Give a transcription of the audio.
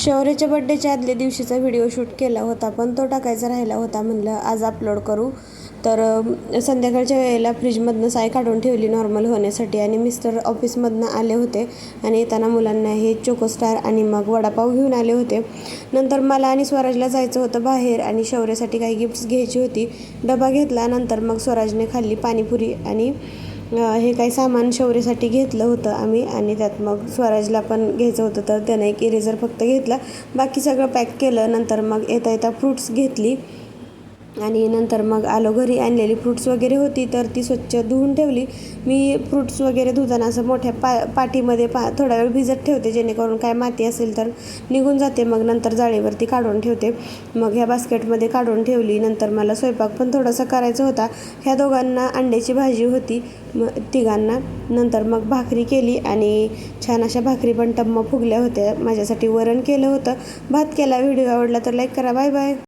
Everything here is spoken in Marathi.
शौर्यच्या बड्डेच्या आदल्या दिवशीचा व्हिडिओ शूट केला होता, पण तो टाकायचा राहिला होता. म्हणलं आज अपलोड करू. तर संध्याकाळच्या वेळेला फ्रीजमधनं साय काढून ठेवली नॉर्मल होण्यासाठी आणि मिस्टर ऑफिसमधनं आले होते आणि येताना मुलांना हे चोकोस्टार आणि मग वडापाव घेऊन आले होते. नंतर मला आणि स्वराजला जायचं होतं बाहेर आणि शौर्यासाठी काही गिफ्ट्स घ्यायची होती. डबा घेतला. नंतर मग स्वराजने खाल्ली पाणीपुरी आणि हे काही सामान शौर्यासाठी घेतलं होतं आम्ही आणि त्यात मग स्वराजला पण घ्यायचं होतं, तर त्याने एक इरेझर फक्त घेतला. बाकी सगळं पॅक केलं. नंतर मग येता फ्रूट्स घेतली आणि नंतर मग आलो घरी. आणलेली फ्रूट्स वगैरे होती तर ती स्वच्छ धुवून ठेवली. मी फ्रूट्स वगैरे धुताना असं मोठ्या पाटीमध्ये थोडा वेळ भिजत ठेवते, जेणेकरून काय माती असेल तर निघून जाते. मग नंतर जाळीवरती काढून ठेवते. मग ह्या बास्केटमध्ये काढून ठेवली. नंतर मला स्वयंपाक पण थोडासा करायचा होता. ह्या दोघांना अंड्याची भाजी होती, तिघांना. नंतर मग भाकरी केली आणि छान अशा भाकरी पण टम्म फुगल्या होत्या. माझ्यासाठी वरण केलं होतं, भात केला. व्हिडिओ आवडला तर लाईक करा. Bye bye.